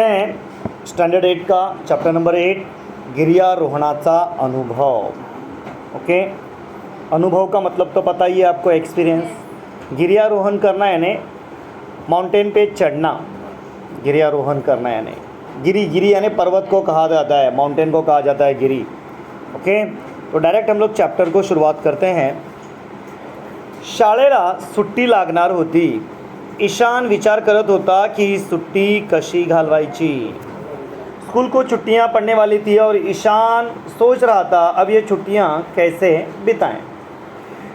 हैं स्टैंडर्ड 8 का chapter number 8 गिरियारोहणाचा अनुभव। ओके, अनुभव का मतलब तो पता ही है आपको, एक्सपीरियंस। गिरियारोहण करना यानी माउंटेन पे चढ़ना, गिरियारोहण करना यानी गिरी यानी पर्वत को कहा जाता है, माउंटेन को कहा जाता है गिरी। ओके, तो डायरेक्ट हम लोग चॅप्टर को सुरुवात करते हैं। शाळेला सुट्टी लागणार होती। ईशान विचार करत होता कि सुट्टी कशी घालवायची। स्कूल को छुट्टियां पड़ने वाली थी और ईशान सोच रहा था अब ये छुट्टियां कैसे बिताएं।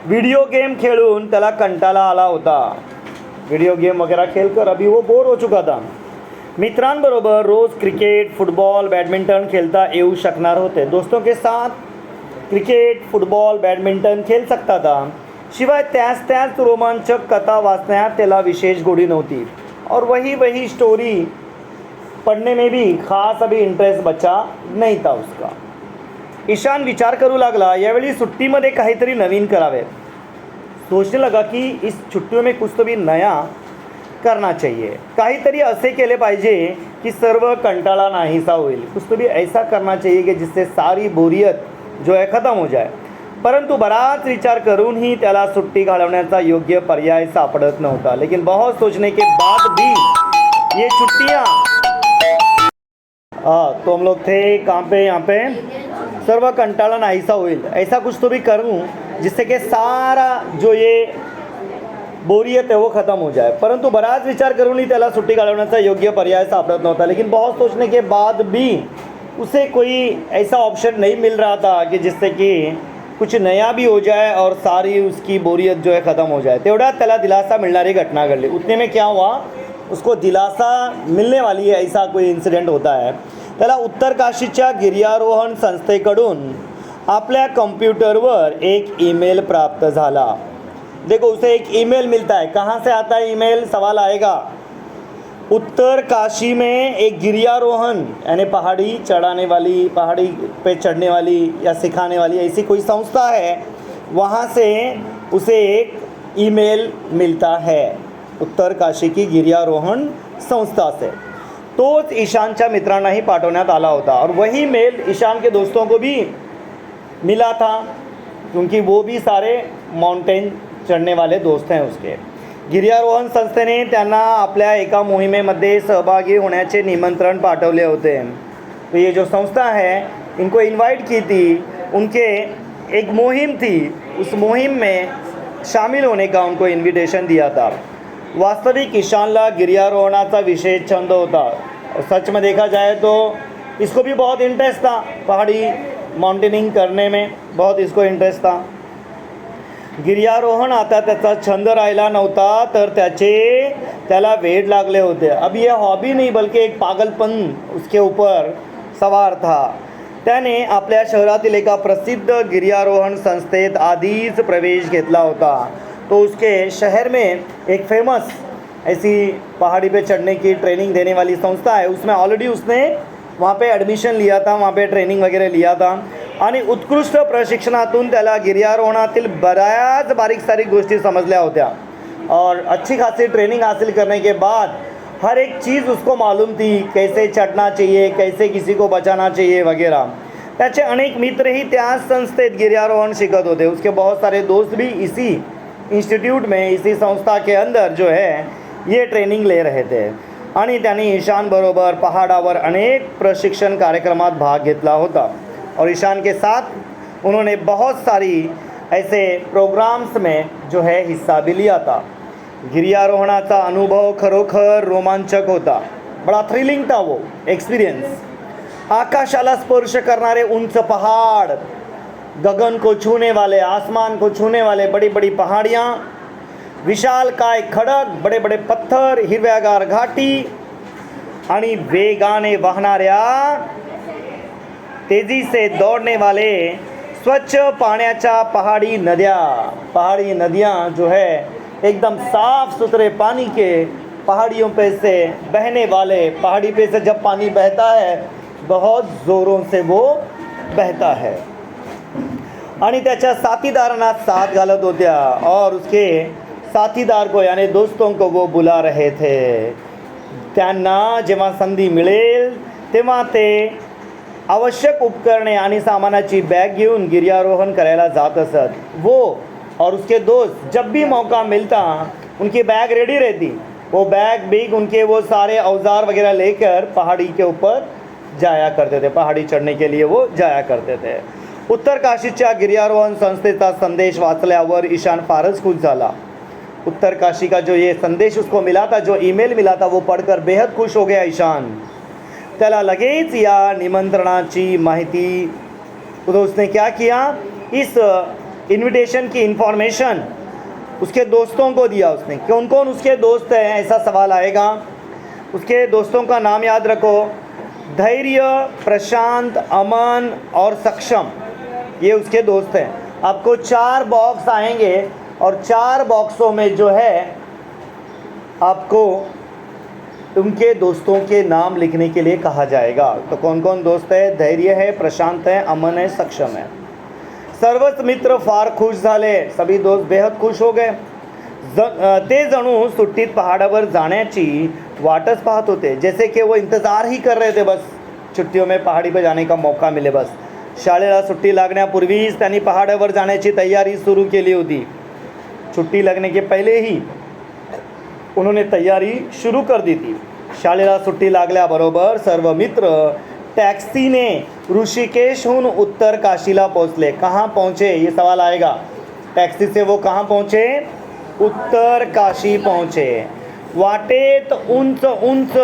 वीडियो गेम खेलून त्याला कंटाळा आला होता। वीडियो गेम वगैरह खेलकर अभी वो बोर हो चुका था। मित्रांबरोबर रोज क्रिकेट, फुटबॉल, बैडमिंटन खेलता येऊ शकणार होते। दोस्तों के साथ क्रिकेट, फुटबॉल, बैडमिंटन खेल सकता था। शिवाय त्याच रोमांचक कथा वाचण्यात त्याला विशेष गोडी नव्हती और वही स्टोरी पढ़ने में भी खास अभी इंटरेस्ट बचा नहीं था उसका। ईशान विचार करू लागला, यावेळी सुट्टीमध्ये काहीतरी नवीन करावे। सोचने लगा कि इस छुट्टियों में कुछ तो भी नया करना चाहिए, काहीतरी असे केले पाहिजे कि सर्व कंटाळा नाहीसा होईल। कुछ तो भी ऐसा करना चाहिए कि जिससे सारी बोरियत जो है ख़त्म हो जाए। परंतु बराच विचार करूनही त्याला सुट्टी घालवण्याचा योग्य पर्याय सापडत नव्हता। लेकिन बहुत सोचने के बाद भी ये छुट्टियाँ तो हम लोग थे कहाँ पे, यहाँ पे सर्व कंटाळा नाहीसा होईल, ऐसा कुछ तो भी करूँ जिससे कि सारा जो ये बोरियत है वो ख़त्म हो जाए। परंतु बराच विचार करूनही त्याला सुट्टी घालवण्याचा योग्य पर्याय सापडत नव्हता। लेकिन बहुत सोचने के बाद भी उसे कोई ऐसा ऑप्शन नहीं मिल रहा था कि जिससे कि कुछ नया भी हो जाए और सारी उसकी बोरियत जो है ख़त्म हो जाए। तेवढ्यात त्याला दिलासा मिळणारी घटना घडली। उतने में क्या हुआ, उसको दिलासा मिलने वाली है ऐसा कोई इंसिडेंट होता है। त्याला उत्तरकाशीच्या गिर्यारोहण संस्थेकडून आपल्या कम्प्यूटरवर एक ईमेल प्राप्त झाला। देखो, उसे एक ईमेल मिलता है। कहाँ से आता है ईमेल, सवाल आएगा। उत्तर काशी में एक गिरियारोहण यानी पहाड़ी चढ़ाने वाली, पहाड़ी पे चढ़ने वाली या सिखाने वाली ऐसी कोई संस्था है, वहाँ से उसे एक ईमेल मिलता है उत्तर काशी की गिरियारोहण संस्था से। तोच ईशानच्या मित्रांनाही पाठवण्यात आला होता और वही मेल ईशान के दोस्तों को भी मिला था, क्योंकि वो भी सारे माउंटेन चढ़ने वाले दोस्त हैं उसके। गिर्यारोहण संस्थेने त्यांना आपल्या एका मोहिमेमध्ये सहभागी होण्याचे निमंत्रण पाठवले होते। तो ये जो संस्था है इनको इनवाइट की थी, उनके एक मुहिम थी, उस मुहिम में शामिल होने का उनको इनविटेशन दिया था। वास्तविक ईशानला गिर्यारोहणाचा विशेष छंद होता और सच में देखा जाए तो इसको भी बहुत इंटरेस्ट था, पहाड़ी माउंटेनिंग करने में बहुत इसको इंटरेस्ट था। गिर्यारोहण आता त्याचा छंद राहिला नव्हता तर त्याला वेड लागले होते। अब ये हॉबी नहीं बल्कि एक पागलपन उसके ऊपर सवार था। त्याने आपल्या शहरातील एका प्रसिद्ध गिर्यारोहण संस्थेत आधीच प्रवेश घेतला होता। तो उसके शहर में एक फेमस ऐसी पहाड़ी पे चढ़ने की ट्रेनिंग देने वाली संस्था है, उसमें ऑलरेडी उसने वहाँ पे एडमिशन लिया था, वहाँ पे ट्रेनिंग वगैरह लिया था आणि उत्कृष्ट प्रशिक्षणातून त्याला गिर्यारोहणातील बऱ्याच बारीक सारीक गोष्टी समजल्या होत्या और अच्छी खासी ट्रेनिंग हासिल करने के बाद हर एक चीज़ उसको मालूम थी, कैसे चढ़ना चाहिए, कैसे किसी को बचाना चाहिए वगैरह। त्याचे अनेक मित्र ही त्याच संस्थेत गिर्यारोहण शिकत होते। उसके बहुत सारे दोस्त भी इसी इंस्टीट्यूट में, इसी संस्था के अंदर जो है ये ट्रेनिंग ले रहे थे आणि त्यांनी ईशान बरोबर पहाड़ावर अनेक प्रशिक्षण कार्यक्रमात भाग घेतला होता और ईशान के साथ उन्होंने बहुत सारी ऐसे प्रोग्राम्स में जो है हिस्सा भी लिया था। गिर्यारोहणाचा अनुभव खरोखर रोमांचक होता, बड़ा थ्रिलिंग था वो एक्सपीरियंस। आकाशाला स्पर्श करणारे उंच पहाड़, गगन को छूने वाले, आसमान को छूने वाले बड़ी बड़ी पहाड़ियाँ, विशालकाय खडक, बड़े बड़े पत्थर, हिरव्यागार घाटी आणि वेगाने वाहणाऱ्या, तेजी से दौड़ने वाले स्वच्छ पाण्याच्या पहाड़ी नदियाँ जो है एकदम साफ सुथरे पानी के, पहाड़ियों पे से बहने वाले, पहाड़ी पे से जब पानी बहता है बहुत ज़ोरों से वो बहता है आणि त्याच्या साथीदारांना साथ घालत होत्या और उसके साथीदार को यानी दोस्तों को वो बुला रहे थे। त्यांना जेव्हा संधी मिळेल तेव्हा ते आवश्यक उपकरणे आणि सामानाची बैग घेऊन गिर्यारोहण करायला जात असत। वो और उसके दोस्त जब भी मौका मिलता उनकी बैग रेडी रहती, वो बैग बिग उनके वो सारे औजार वगैरह लेकर पहाड़ी के ऊपर जाया करते थे, पहाड़ी चढ़ने के लिए वो जाया करते थे। उत्तर काशीच्या गिर्यारोहण संस्थेचा संदेश वाचल्यावर ईशान फारच खुश झाला। उत्तर काशी का जो ये संदेश उसको मिला था, जो ईमेल मिला था, वो पढ़कर बेहद खुश हो गया ईशान। त्याला लगेच या निमंत्रणाची माहिती, तो उसने क्या किया, इस इनविटेशन की इन्फॉर्मेशन उसके दोस्तों को दिया उसने। कौन कौन उसके दोस्त हैं, ऐसा सवाल आएगा। उसके दोस्तों का नाम याद रखो, धैर्य, प्रशांत, अमन और सक्षम, ये उसके दोस्त हैं। आपको 4 बॉक्स आएंगे और 4 बॉक्सों में जो है आपको उनके दोस्तों के नाम लिखने के लिए कहा जाएगा। तो कौन कौन दोस्त है, धैर्य है, प्रशांत है, अमन है, सक्षम है। सर्वच मित्र फार खुश झाले, सभी दोस्त बेहद खुश हो गए। ते जणू सुट्टीत पहाडावर जाण्याची वाटच पाहत होते, जैसे कि वो इंतज़ार ही कर रहे थे, बस छुट्टियों में पहाड़ी पर जाने का मौका मिले। बस शाळेला सुट्टी लागण्यापूर्वीच त्यांनी पहाडावर जाण्याची तयारी सुरू केली होती। छुट्टी लगने के पहले ही उन्होंने तयारी शुरू कर दी थी। शाळेला सुट्टी लागल्याबरोबर सर्व मित्र टॅक्सीने ऋषिकेशहून उत्तर काशीला पहुँचले। कहाँ पहुँचे, ये सवाल आएगा। टॅक्सी से वो कहाँ पहुँचे, उत्तर काशी पहुँचे। वाटेत उंच उंच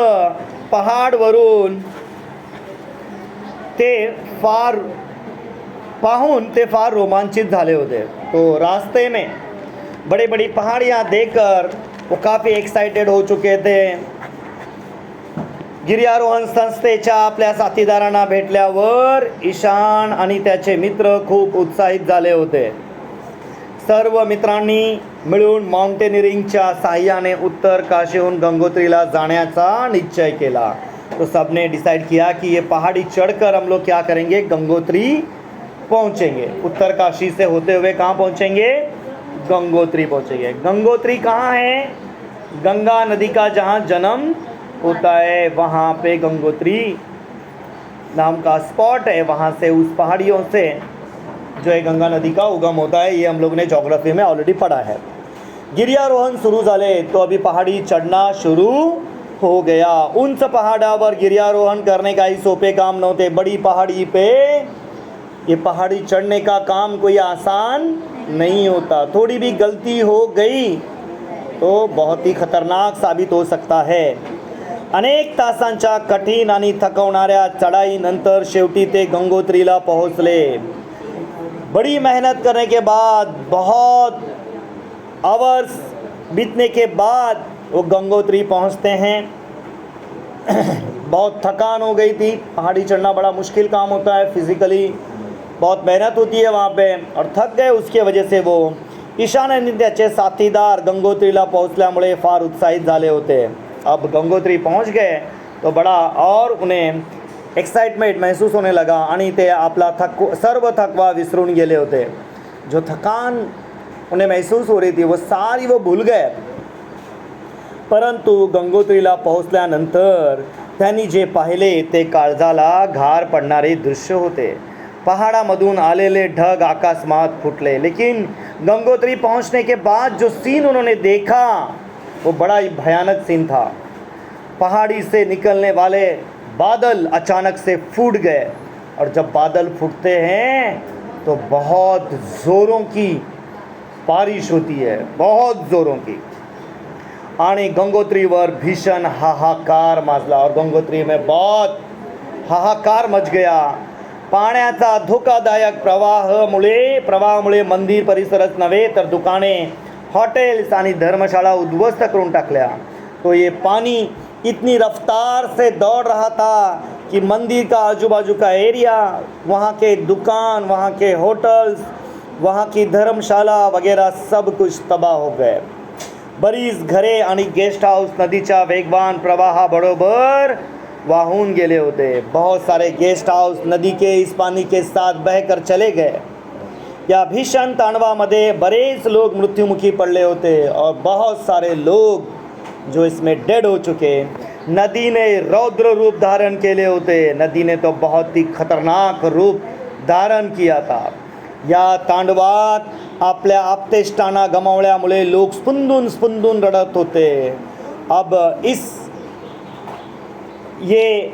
पहाडवरून ते फार पाहून ते फार रोमांचित झाले होते। तो रास्ते में बड़ी बड़ी पहाड़ियाँ देखकर वो काफ़ी एक्साइटेड हो चुके थे। गिर्यारोहण संस्थेच्या आपल्या साथीदारांना भेटल्यावर ईशान आणि त्याचे मित्र खूप उत्साहित झाले होते। सर्व मित्रांनी मिळून माउंटेनियरिंगच्या साहाय्याने उत्तर काशीहून गंगोत्रीला जाण्याचा निश्चय केला। तो सबने डिसाइड किया कि ये पहाड़ी चढ़कर हम लोग क्या करेंगे, गंगोत्री पहुँचेंगे। उत्तर काशी से होते हुए कहाँ पहुँचेंगे, गंगोत्री पहुँचेंगे। गंगोत्री कहाँ है, गंगा नदी का जहाँ जन्म होता है वहाँ पे गंगोत्री नाम का स्पॉट है। वहाँ से उस पहाड़ियों से जो है गंगा नदी का उगम होता है, ये हम लोग ने ज्योग्राफी में ऑलरेडी पढ़ा है। गिर्यारोहण सुरू झाले तो अभी पहाड़ी चढ़ना शुरू हो गया। उंच पहाड़ावर गिर्यारोहण करने का ही सोपे काम नव्हते। बड़ी पहाड़ी पे ये पहाड़ी चढ़ने का काम कोई आसान नहीं होता। थोड़ी भी गलती हो गई तो बहुत ही खतरनाक साबित हो सकता है। अनेक तासांच्या कठीण आणि थकवणाऱ्या चढाईनंतर शेवटी ते गंगोत्रीला पोहोचले। बड़ी मेहनत करने के बाद, बहुत आवर्स बीतने के बाद वो गंगोत्री पहुंचते हैं। बहुत थकान हो गई थी, पहाड़ी चढ़ना बड़ा मुश्किल काम होता है, फिजिकली बहुत मेहनत होती है वहाँ पे, और थक गए। उसके वजह से वो ईशान आणि त्याचे साथीदार गंगोत्रीला पोहोचल्यामुळे फार उत्साहित झाले होते। अब गंगोत्री पहुँच गए तो बड़ा और उन्हें एक्साइटमेंट महसूस होने लगा आणि ते आपला सर्व थकवा विसरून गेले होते। जो थकान उन्हें महसूस हो रही थी वो सारी वो भूल गए। परंतु गंगोत्रीला पोहोचल्यानंतर त्यांनी जे पाहिले ते काळजाला घार पडणारे दृश्य होते। पहाड़ामधून आलेले ढग आकाशमात फुटले, लेकिन गंगोत्री पहुंचने के बाद जो सीन उन्होंने देखा वो बड़ा ही भयानक सीन था। पहाड़ी से निकलने वाले बादल अचानक से फूट गए, और जब बादल फूटते हैं तो बहुत ज़ोरों की बारिश होती है, बहुत ज़ोरों की। आणि गंगोत्रीवर भीषण हाहाकार माजला, और गंगोत्री में बहुत हाहाकार मच गया। पाण्याचा धोकादायक प्रवाहामुळे मंदिर परिसरच नव्हे तर दुकाने, हॉटेल्स आणि धर्मशाळा उद्ध्वस्त करून टाकल्या। तो ये पानी इतनी रफ्तार से दौड़ रहा था कि मंदिर का आजू बाजू का एरिया, वहाँ के दुकान, वहाँ के होटल्स, वहाँ की धर्मशाला वगैरह सब कुछ तबाह हो गए। बरीच घरे आणि गेस्ट हाउस नदीच्या वेगवान प्रवाहाबरोबर वाहून गेले होते। बहुत सारे गेस्ट हाउस नदी के इस पानी के साथ बहकर चले गए। या भीषण तांडवामध्ये बरेच लोग मृत्युमुखी पड़े होते और बहुत सारे लोग जो इसमें डेड हो चुके। नदीने रौद्र रूप धारण केले होते. नदीने तो बहुत ही खतरनाक रूप धारण किया था. या तांडवात आपल्या आप्तेष्टांना गमावल्यामुळे लोक स्पुंदून स्पुंदून रडत होते. अब ये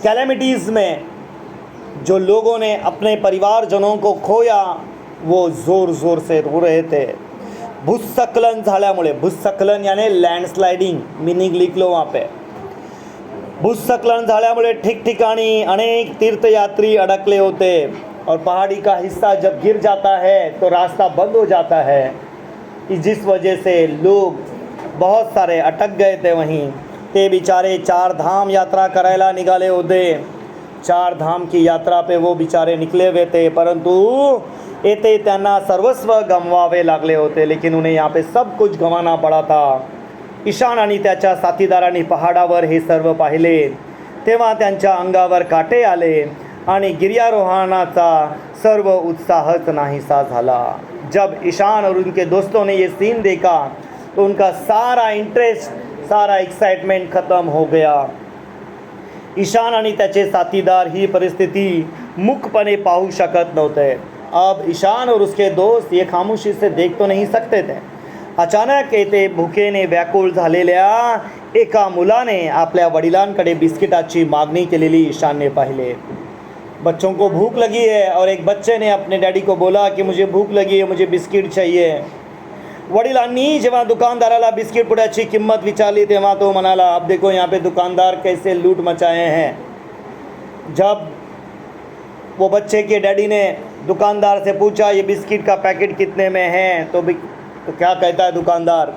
कैलेमिटीज़ में जो लोगों ने अपने परिवारजनों को खोया वो ज़ोर ज़ोर से रो रहे थे. भूस्खलन झाल्यामुळे, भूस्खलन यानी लँडस्लाइडिंग मिनिंग लिख लो वहाँ पे. भूस्खलन झाल्यामुळे ठिकठिकाणी अनेक तीर्थयात्री अडकले होते और पहाड़ी का हिस्सा जब गिर जाता है तो रास्ता बंद हो जाता है, जिस वजह से लोग बहुत सारे अटक गए थे. वहीं ते बिचारे 4 धाम यात्रा करायला निघाले होते. 4 धाम की यात्रा पे वो बिचारे निकले हुए थे, परंतु येथे त्यांना सर्वस्व गमवावे लागले होते. लेकिन उन्हें यहाँ पे सब कुछ गंवाना पड़ा था. ईशान आणि त्याच्या साथीदारांनी पहाडावर हे सर्व पाहिले तेव्हा त्यांच्या अंगावर काटे आले आणि गिर्यारोहणाचा सर्व उत्साहच नाहीसा झाला. जब ईशान और उनके दोस्तों ने ये सीन देखा तो उनका सारा इंटरेस्ट, सारा एक्साइटमेंट खत्म हो गया. ईशान आणि त्याचे साथीदार ही परिस्थिती मुखपणे पाहू शकत नव्हते. अब ईशान और उसके दोस्त ये खामोशी से देख तो नहीं सकते थे. अचानक येथे भुकेने व्याकुळ झालेल्या एका मुलाने आपल्या वडिलांकडे बिस्किटाची मागणी केलेली ईशानने पाहिले. बच्चों को भूख लगी है और एक बच्चे ने अपने डैडी को बोला कि मुझे भूख लगी है, मुझे बिस्किट चाहिए. वडिलांनी जेव्हा दुकानदाराला बिस्किट पुड्याची किंमत विचारली तेव्हा तो म्हणाला, अब देखो यहाँ पे दुकानदार कैसे लूट मचाए हैं. जब वो बच्चे के डैडी ने दुकानदार से पूछा ये बिस्किट का पैकेट कितने में है, तो क्या कहता है दुकानदार,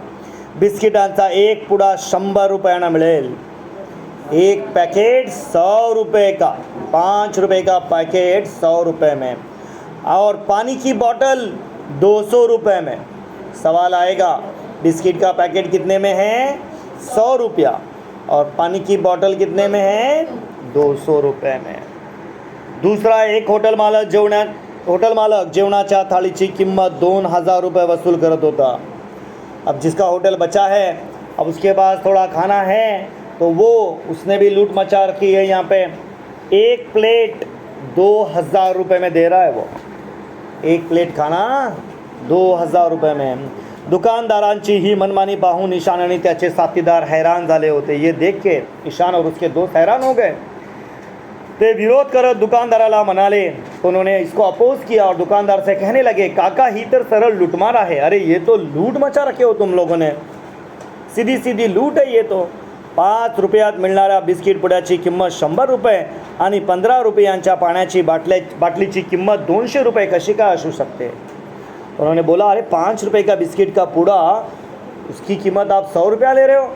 बिस्किटांचा एक पुडा 100 रुपयाना मिळेल. एक पैकेट 100 रुपये का, 5 रुपये का पैकेट 100 रुपये में, और पानी की बोतल 200 रुपये में. सवाल आएगा बिस्किट का पैकेट कितने में है, 100 रुपया, और पानी की बोतल कितने में है, 200 रुपये में. दूसरा एक होटल मालक जेवणाच्या थाळीची किंमत 2000 रुपये वसूल करत होता. अब जिसका होटल बचा है, अब उसके पास थोड़ा खाना है, तो वो उसने भी लूट मचा रखी है. यहाँ पे एक प्लेट 2000 रुपये में दे रहा है वो. एक प्लेट खाना 2000 रुपये में. दुकानदारांची ही मनमानी पाहून ईशान आणि त्याचे साथीदार हैरान झाले होते. ये देख के ईशान और उसके दोस्त हैरान हो गए. ते विरोध करत दुकानदाराला म्हणाले, तो उन्होंने इसको अपोज किया और दुकानदार से कहने लगे, काका ही तर सरळ लूटमारा है. अरे ये तो लूट मचा रखे हो तुम लोगों ने, सीधी सीधी लूट है ये तो. 5 रुपयात मिळणाऱ्या बिस्किट पुड्याची किंमत 100 रुपये आणि 15 रुपयांच्या पाण्याची बाटलीची किंमत 200 रुपये कशी काय असू शकते. उन्होंने बोला, अरे 5 रुपये का बिस्किट का पूड़ा, उसकी कीमत आप 100 रुपया ले रहे हो.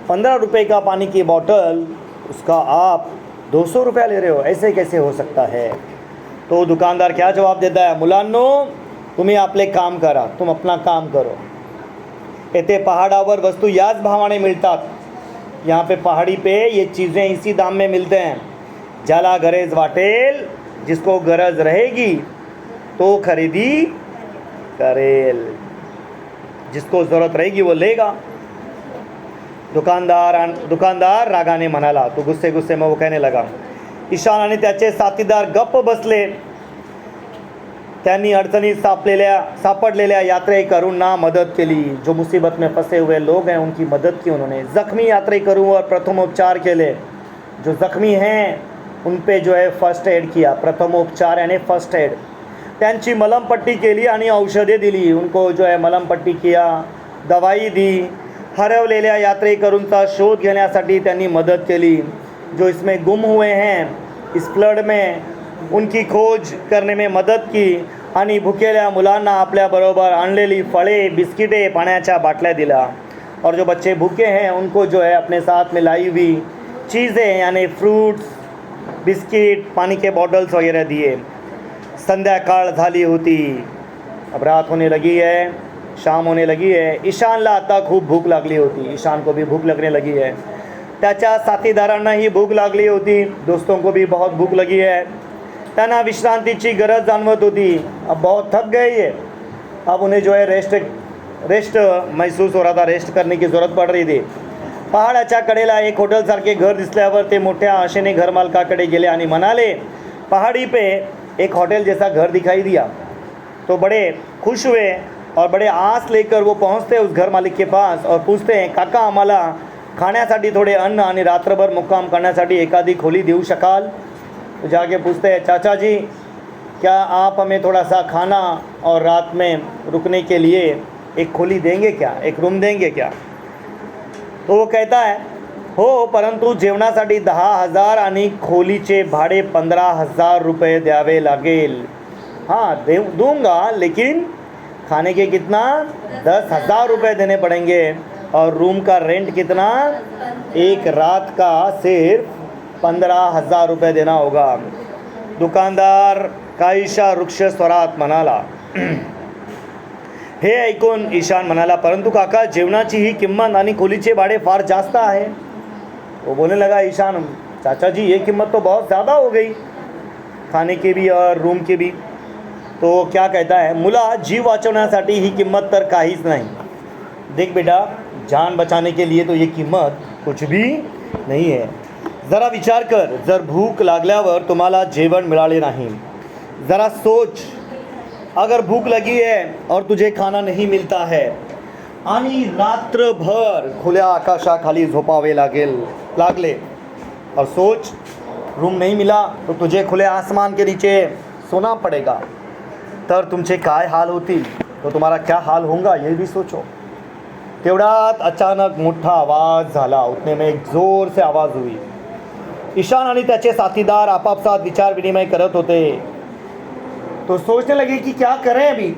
15 रुपये का पानी की बोतल, उसका आप 200 रुपया ले रहे हो, ऐसे कैसे हो सकता है. तो दुकानदार क्या जवाब देता है, मुलांनो तुम्ही आपले काम करा, तुम अपना काम करो. येथे पहाडावर वस्तू याच भावाने मिळतात. यहाँ पे पहाड़ी पे ये चीज़ें इसी दाम में मिलते हैं. ज्याला गरज वाटेल, जिसको गरज रहेगी तो खरीदी करेल, जिसको ज़रूरत रहेगी वो लेगा. दुकानदार रागाने म्हणाला. तो गुस्से में वो कहने लगा. ईशान आणि त्याचे साथीदार गप्प बसले. त्यांनी अडचणीत सापडलेल्या यात्रेकरूंना मदत केली. जो मुसीबत में फंसे हुए लोग हैं उनकी मदत की उन्होंने. जख्मी यात्रेकरूंवर प्रथमोपचार केले. जो जख्मी हैं उन पे जो है फर्स्ट एड किया. प्रथमोपचार यानी फर्स्ट एड. त्यांची मलमपट्टी केली आणि औषधे दिली. उनको जो है मलमपट्टी किया, दवाई दी. हरवलेल्या यात्रेकरूंचा शोध घेण्यासाठी त्यांनी मदत केली. जो इसमें गुम हुए हैं इस फ्लड में, उनकी खोज करने में मदद की. आणि भुकेल्या मुलांना आपल्याबरोबर आणलेली फळे, बिस्किटे, पाण्याच्या बाटल्या दिला. और जो बच्चे भूखे हैं उनको जो है अपने साथ में लाई हुई चीज़ें यानी फ्रूट्स, बिस्किट, पानी के बॉटल्स वगैरह दिए. संध्याकाळ झाली होती. अब रात होने लगी है, शाम होने लगी है. ईशानला आता खूप भूक लागली होती. ईशान को भी भूक लगने लगी है. त्याच्या साथीदारांनाही भूक लागली होती. दोस्तों को भी बहुत भूख लगी है. त्यांना विश्रांतीची गरज जाणवत होती. अब बहुत थक गए ये. अब उन्हें जो है रेस्ट महसूस हो रहा था, रेस्ट करने की ज़रूरत पड़ रही थी. पहाडाच्या कडेला एक हॉटेलसारखे घर दिसल्यावर ते मोठ्या आशेने घरमालकाकडे गेले आणि म्हणाले, पहाड़ी पे एक होटल जैसा घर दिखाई दिया। तो बड़े खुश हुए और बड़े आस लेकर वो पहुंचते उस घर मालिक के पास और पूछते हैं, काका आम्हाला खाण्यासाठी थोडे अन्न आणि रात्रभर मुक्काम करण्यासाठी एखादी खोली देऊ शकाल? तो जाके पूछते हैं, चाचा जी क्या आप हमें थोड़ा सा खाना और रात में रुकने के लिए एक खोली देंगे क्या, एक रूम देंगे क्या? तो वो कहता है, हो, परंतु जेवणासाठी 10,000 आणि खोलीचे भाडे 15,000 रुपये द्यावे लागेल। हाँ दूंगा, लेकिन खाने के कितना 10,000 रुपये देने पड़ेंगे और रूम का रेंट कितना, एक रात का सिर्फ 15,000 रुपये देना होगा। दुकानदार काहीशा वृक्ष स्वरात म्हणाला। हे ऐकून ईशान म्हणाला, परंतु काका जेवणाची ही किंमत आणि खोलीचे भाडे फार जास्त आहे। वो बोलने लगा, ईशान चाचा जी ये कीमत तो बहुत ज़्यादा हो गई, खाने की भी और रूम की भी। तो क्या कहता है, मुला जीव वाचवण्यासाठी ही किंमत तर काहीच नाही। देख बेटा, जान बचाने के लिए तो ये कीमत कुछ भी नहीं है। ज़रा विचार कर, जर भूक लागल्यावर तुम्हाला जेवण मिळाले नाही, ज़रा सोच, अगर भूख लगी है और तुझे खाना नहीं मिलता है आणि रात्रभर खुल्या आकाशाखाली झोपावे लागले और सोच रूम नहीं मिला तो तुझे खुले आसमान के नीचे सोना पड़ेगा, तर तुमचे काय हाल होतील, तो तुम्हारा क्या हाल होगा ये भी सोचो। तेवढ्यात अचानक मोठा आवाज़ झाला। उतने में एक जोर से आवाज़ हुई। ईशान आणि त्याचे साथीदार आपापसात विचार विनिमय करत होते। तो सोचने लगे कि क्या करें अभी।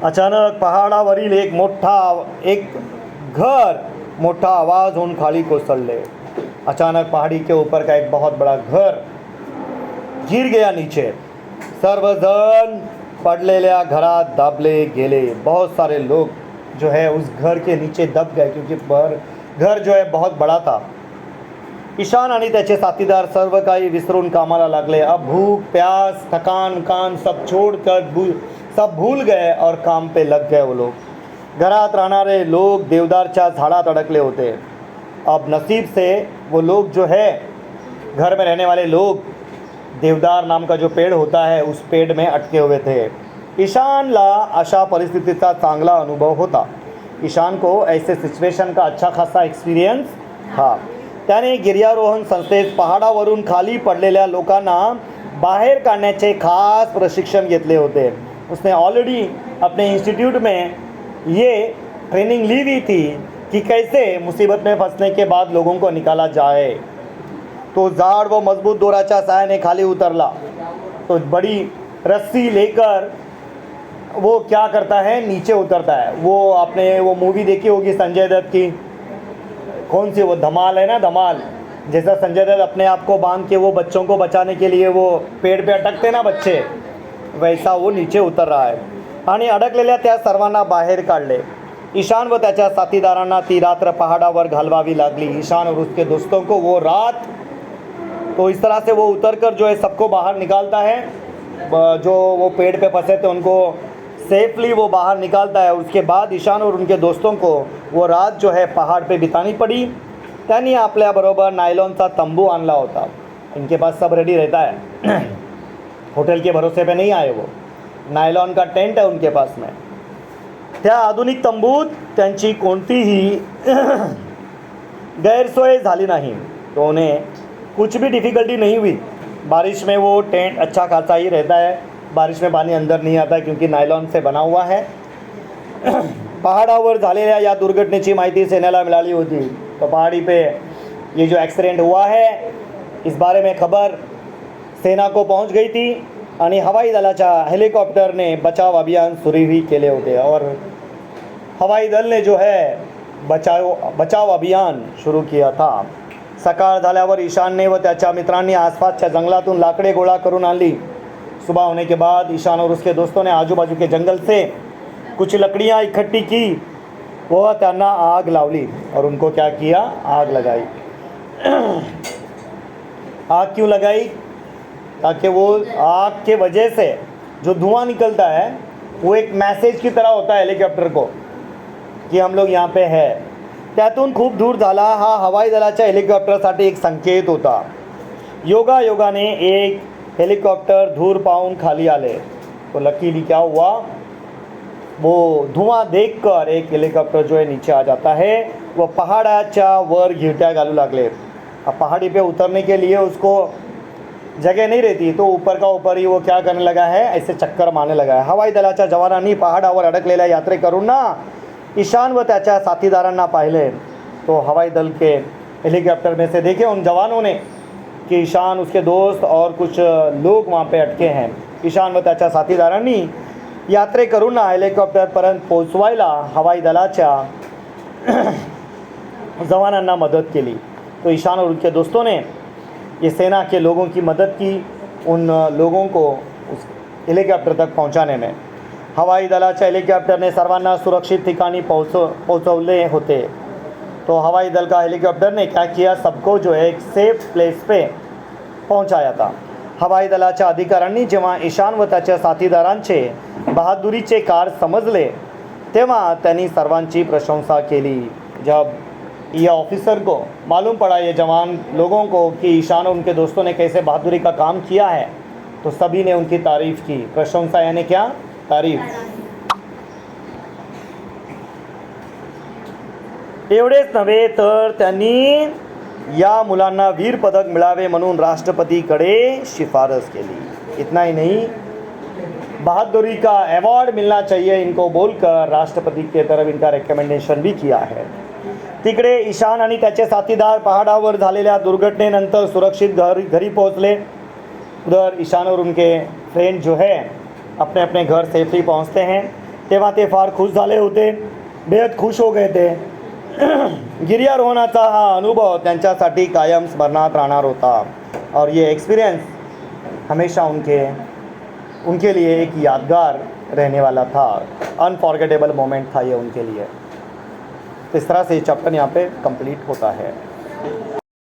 अचानक पहाडावरील एक मोठा आवाज़ होऊन खाली कोसळले। अचानक पहाड़ी के ऊपर का एक बहुत बड़ा घर गिर गया नीचे। सर्वजन पडलेल्या घरात दाबले गेले। बहुत सारे लोग जो है उस घर के नीचे दब गए, क्योंकि घर जो है बहुत बड़ा था। ईशान आणि त्याचे साथीदार सर्व काही विसरून कामाला लागले। अब भूख प्यास थकान कान सब छोड़कर सब भूल गए और काम पे लग गए। वो लोग घरात राहणारे लोग देवदारच्या झाडात अडकले होते। अब नसीब से वो लोग जो है घर में रहने वाले लोग देवदार नाम का जो पेड़ होता है उस पेड़ में अटके हुए थे। ईशानला अशा परिस्थितीचा चांगला अनुभव होता। ईशान को ऐसे सिच्युएशन का अच्छा खासा एक्सपीरियंस था। त्याने गिर्यारोहण संस्थेत पहाडावरून खाली पडलेल्या लोकांना बाहेर काढण्याचे खास प्रशिक्षण घेतले होते। उसने ऑलरेडी अपने इंस्टीट्यूट में ये ट्रेनिंग ली हुई थी कि कैसे मुसीबत में फंसने के बाद लोगों को निकाला जाए। तो जाड़ व मजबूत दोराच्या सहायने खाली उतरला। तो बड़ी रस्सी लेकर वो क्या करता है, नीचे उतरता है। वो आपने वो मूवी देखी होगी संजय दत्त की, कौन सी, वो धमाल है ना, धमाल। जैसा संजय दत्त अपने आप को बांध के वो बच्चों को बचाने के लिए वो पेड़ पे अटकते ना बच्चे, वैसा वो नीचे उतर रहा है आणि अडकलेल्या त्या सर्वांना बाहेर काढले। ईशान व त्याच्या साथीदारांना ती रात्र पहाडावर घालवावी लागली। ईशान और उसके दोस्तों को वो रात, तो इस तरह से वो उतरकर जो है सबको बाहर निकालता है। जो वो पेड़ पे फंसे थे उनको सेफली वो बाहर निकालता है। उसके बाद ईशान और उनके दोस्तों को वो रात जो है पहाड़ पे बितानी पड़ी। त्यांनी आपल्याबरोबर नायलॉनचा तंबू आणला होता। इनके पास सब रेडी रहता है, होटल के भरोसे पे नहीं आए। वो नायलॉन का टेंट है उनके पास में। त्या आधुनिक तंबूत त्यांची कोणतीही गैरसोय झाली नहीं, तो उन्हें कुछ भी डिफ़िकल्टी नहीं हुई। बारिश में वो टेंट अच्छा खासा ही रहता है, बारिश में पानी अंदर नहीं आता क्योंकि नायलॉन से बना हुआ है। पहाड़ावर झालेल्या या दुर्घटनेची माहिती सेनेला मिळाली होती। तो पहाड़ी पे ये जो एक्सीडेंट हुआ है इस बारे में खबर सेना को पहुंच गई थी आणि हवाई दलाच्या हेलिकॉप्टरने बचाव अभियान सुरू ही केले होते और हवाई दल ने जो है बचाव अभियान शुरू किया था। सकाळ झाल्यावर ईशानने व त्याच्या मित्रांनी आसपासच्या जंगलातून लाकडे गोळा करून आणली। सुबह होने के बाद ईशान और उसके दोस्तों ने आजू बाजू के जंगल से कुछ लकड़ियाँ इकट्ठी की। वह त्यांना आग लावली और उनको क्या किया, आग लगाई। आग क्यों लगाई, ताकि वो आग के वजह से जो धुआं निकलता है वो एक मैसेज की तरह होता है हेलीकॉप्टर को कि हम लोग यहाँ पे है। त्यातून खूप दूर झाला हा हवाई दलाच्या हेलिकॉप्टरसाठी एक संकेत होता. योगायोगाने एक हेलिकॉप्टर धूर पाहून खाली आले. तो लकीली क्या हुआ, वो धुआं देखकर एक हेलिकॉप्टर जो है नीचे आ जाता है. वो पहाड़ाच्या वर घिरट्या घालू लागले. अब पहाड़ी पे उतरने के लिए उसको जगह नहीं रहती, तो ऊपर का ऊपर ही वो क्या करने लगा है, ऐसे चक्कर मारने लगा है. हवाई दलाच्या जवानांनी पहाडावर अडकलेल्या यात्रेकरूंना, ईशान व त्याच्या साथीदारांना पाहिले. तो हवाई दल के हेलीकॉप्टर में से देखे उन जवानों ने कि ईशान, उसके दोस्त और कुछ लोग वहाँ पे अटके हैं. ईशान व त्याच्या साथीदारांनी यात्रेकरूंना हेलिकॉप्टरपर्यंत पोहोचवायला हवाई दलाच्या जवानांना मदत केली. तो ईशान और उनके दोस्तों ने ये सेना के लोगों की मदद की उन लोगों को उस हेलिकॉप्टर तक पहुंचाने में. हवाई दलाच्या हेलिकॉप्टरने सर्वांना सुरक्षित ठिकाणी पोहोचवले होते. तो हवाई दल का हेलिकॉप्टर ने क्या किया, सबको जो है एक सेफ प्लेस पे पहुंचाया था. हवाई दलाच्या अधिकाऱ्यांनी जेव्हा ईशान व त्याच्या साथीदारांचे बहादुरीचे कार समजले तेव्हा त्यांनी सर्वांची प्रशंसा केली. जब ये ऑफिसर को मालूम पड़ा, ये जवान लोगों को, कि ईशान और उनके दोस्तों ने कैसे बहादुरी का काम किया है, तो सभी ने उनकी तारीफ़ की. प्रशंसा यानी क्या, तारीफ. एवढेच नव्हे तर त्यांनी या मुलांना वीर पदक मिळावे म्हणून राष्ट्रपतीकडे शिफारस केली. इतना ही नहीं, बहादुरी का अवार्ड मिलना चाहिए इनको बोलकर राष्ट्रपति की तरफ इनका रिकमेंडेशन भी किया है. तिकडे ईशान आणि त्याचे साथीदार पहाडावर झालेल्या दुर्घटनेनंतर सुरक्षित घरी पहुंचले. उधर ईशान और उनके फ्रेंड जो है अपने अपने घर सेफली पहुंचते हैं. तेव्हा ते फार खुश झाले होते, बेहद खुश हो गए थे. गिर्यारोहणाचा हा अनुभव त्यांच्यासाठी कायम स्मरणात राहणार होता. और ये एक्सपीरियंस हमेशा उनके लिए एक यादगार रहने वाला था. अनफॉरगेटेबल मोमेंट था ये उनके लिए. इस तरह से चैप्टर यहाँ पे कंप्लीट होता है.